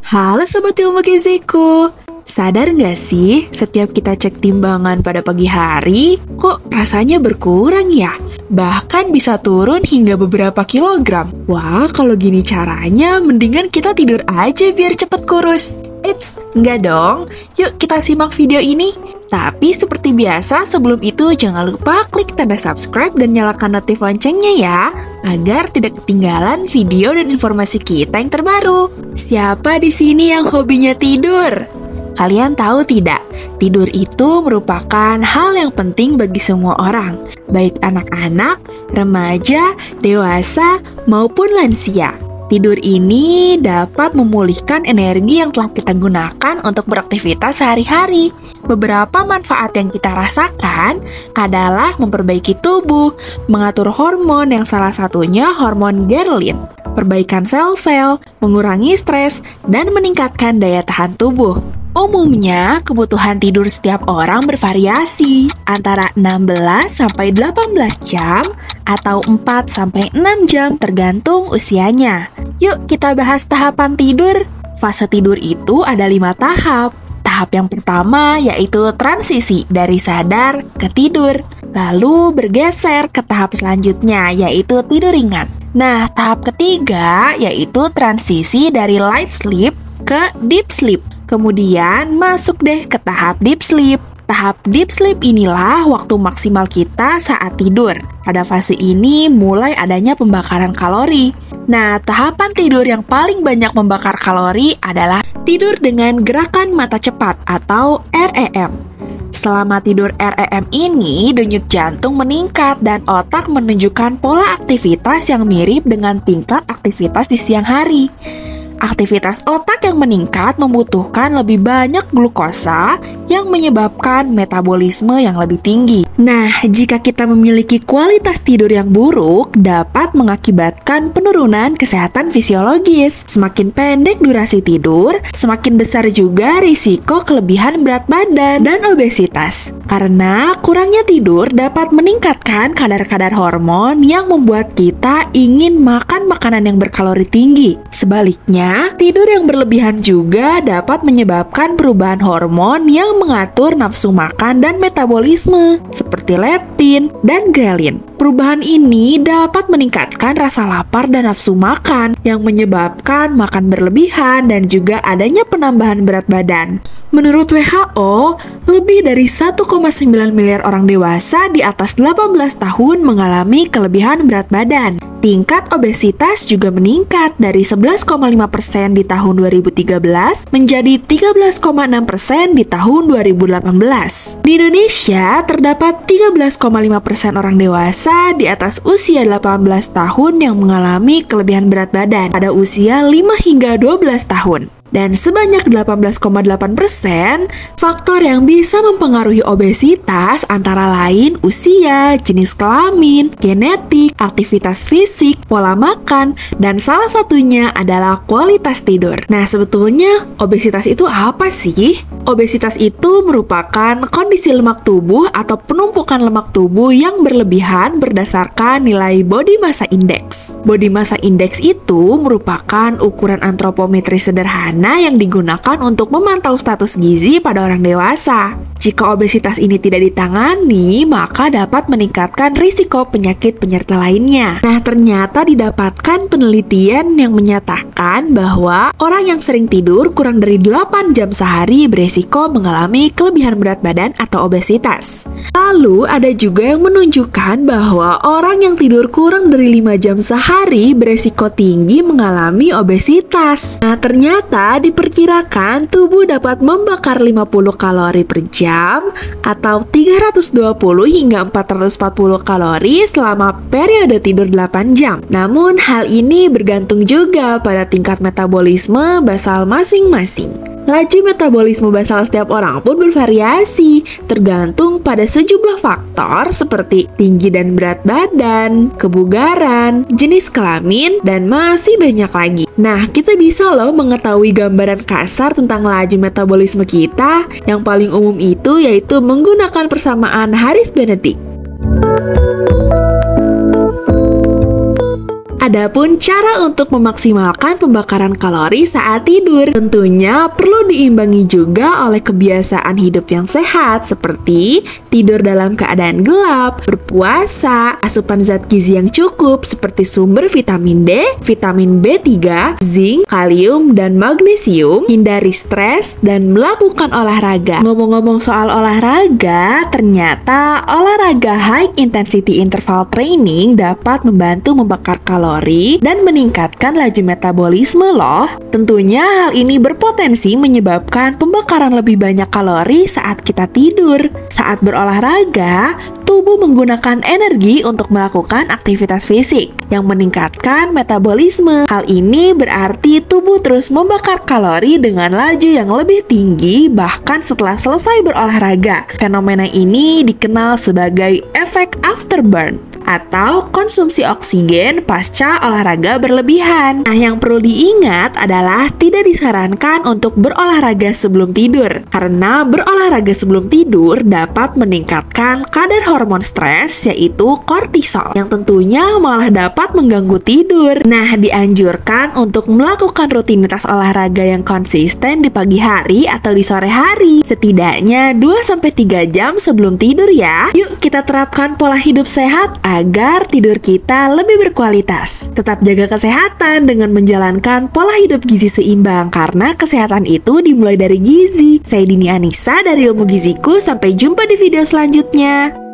Halo Sobat Ilmu Giziku, sadar nggak sih setiap kita cek timbangan pada pagi hari, kok rasanya berkurang ya? Bahkan bisa turun hingga beberapa kilogram. Wah, kalau gini caranya, mendingan kita tidur aja biar cepet kurus. Eits, nggak dong. Yuk kita simak video ini. Tapi seperti biasa, sebelum itu jangan lupa klik tanda subscribe dan nyalakan notif loncengnya ya, agar tidak ketinggalan video dan informasi kita yang terbaru. Siapa di sini yang hobinya tidur? Kalian tahu tidak, tidur itu merupakan hal yang penting bagi semua orang, baik anak-anak, remaja, dewasa, maupun lansia. Tidur ini dapat memulihkan energi yang telah kita gunakan untuk beraktivitas sehari-hari. Beberapa manfaat yang kita rasakan adalah memperbaiki tubuh, mengatur hormon yang salah satunya hormon ghrelin, perbaikan sel-sel, mengurangi stres, dan meningkatkan daya tahan tubuh. Umumnya, kebutuhan tidur setiap orang bervariasi antara 16 sampai 18 jam atau 4 sampai 6 jam tergantung usianya. Yuk kita bahas tahapan tidur. Fase tidur itu ada 5 tahap. Tahap yang pertama yaitu transisi dari sadar ke tidur. Lalu bergeser ke tahap selanjutnya yaitu tidur ringan. Nah, tahap ketiga yaitu transisi dari light sleep ke deep sleep. Kemudian masuk deh ke tahap deep sleep. Tahap deep sleep inilah waktu maksimal kita saat tidur. Pada fase ini mulai adanya pembakaran kalori. Nah, tahapan tidur yang paling banyak membakar kalori adalah tidur dengan gerakan mata cepat atau REM. Selama tidur REM ini, denyut jantung meningkat dan otak menunjukkan pola aktivitas yang mirip dengan tingkat aktivitas di siang hari. Aktivitas otak yang meningkat membutuhkan lebih banyak glukosa yang menyebabkan metabolisme yang lebih tinggi. Nah, jika kita memiliki kualitas tidur yang buruk, dapat mengakibatkan penurunan kesehatan fisiologis. Semakin pendek durasi tidur, semakin besar juga risiko kelebihan berat badan dan obesitas. Karena kurangnya tidur dapat meningkatkan kadar-kadar hormon yang membuat kita ingin makan makanan yang berkalori tinggi. Sebaliknya, tidur yang berlebihan juga dapat menyebabkan perubahan hormon yang mengatur nafsu makan dan metabolisme, seperti leptin dan ghrelin. Perubahan ini dapat meningkatkan rasa lapar dan nafsu makan, yang menyebabkan makan berlebihan dan juga adanya penambahan berat badan. Menurut WHO, lebih dari 1,9 miliar orang dewasa di atas 18 tahun mengalami kelebihan berat badan. Tingkat obesitas juga meningkat dari 11,5% di tahun 2013 menjadi 13,6% di tahun 2018. Di Indonesia, terdapat 13,5% orang dewasa di atas usia 18 tahun yang mengalami kelebihan berat badan pada usia 5 hingga 12 tahun. Dan sebanyak 18,8% faktor yang bisa mempengaruhi obesitas antara lain usia, jenis kelamin, genetik, aktivitas fisik, pola makan, dan salah satunya adalah kualitas tidur. Nah, sebetulnya obesitas itu apa sih? Obesitas itu merupakan kondisi lemak tubuh atau penumpukan lemak tubuh yang berlebihan berdasarkan nilai body massa index. Body massa index itu merupakan ukuran antropometri sederhana yang digunakan untuk memantau status gizi pada orang dewasa. Jika obesitas ini tidak ditangani, maka dapat meningkatkan risiko penyakit penyerta lainnya. Nah, ternyata didapatkan penelitian yang menyatakan bahwa orang yang sering tidur kurang dari 8 jam sehari beresiko mengalami kelebihan berat badan atau obesitas. Lalu, ada juga yang menunjukkan bahwa orang yang tidur kurang dari 5 jam sehari beresiko tinggi mengalami obesitas. Nah, ternyata diperkirakan tubuh dapat membakar 50 kalori per jam atau 320 hingga 440 kalori selama periode tidur 8 jam. Namun hal ini bergantung juga pada tingkat metabolisme basal masing-masing. Laju metabolisme basal setiap orang pun bervariasi, tergantung pada sejumlah faktor seperti tinggi dan berat badan, kebugaran, jenis kelamin, dan masih banyak lagi. Nah, kita bisa loh mengetahui gambaran kasar tentang laju metabolisme kita. Yang paling umum itu yaitu menggunakan persamaan Harris-Benedict. Adapun cara untuk memaksimalkan pembakaran kalori saat tidur, tentunya perlu diimbangi juga oleh kebiasaan hidup yang sehat seperti tidur dalam keadaan gelap, berpuasa, asupan zat gizi yang cukup seperti sumber vitamin D, vitamin B3, zinc, kalium, dan magnesium, hindari stres, dan melakukan olahraga. Ngomong-ngomong soal olahraga, ternyata olahraga high intensity interval training dapat membantu membakar kalori dan meningkatkan laju metabolisme loh. Tentunya hal ini berpotensi menyebabkan pembakaran lebih banyak kalori saat kita tidur. Saat berolahraga, tubuh menggunakan energi untuk melakukan aktivitas fisik yang meningkatkan metabolisme. Hal ini berarti tubuh terus membakar kalori dengan laju yang lebih tinggi bahkan setelah selesai berolahraga. Fenomena ini dikenal sebagai efek afterburn atau konsumsi oksigen pasca olahraga berlebihan. Nah, yang perlu diingat adalah tidak disarankan untuk berolahraga sebelum tidur, karena berolahraga sebelum tidur dapat meningkatkan kadar hormon stres yaitu kortisol, yang tentunya malah dapat mengganggu tidur. Nah, dianjurkan untuk melakukan rutinitas olahraga yang konsisten di pagi hari atau di sore hari, setidaknya 2-3 jam sebelum tidur ya. Yuk kita terapkan pola hidup sehat agar tidur kita lebih berkualitas. Tetap jaga kesehatan dengan menjalankan pola hidup gizi seimbang, karena kesehatan itu dimulai dari gizi. Saya Dini Anissa dari Ilmu Giziku, sampai jumpa di video selanjutnya.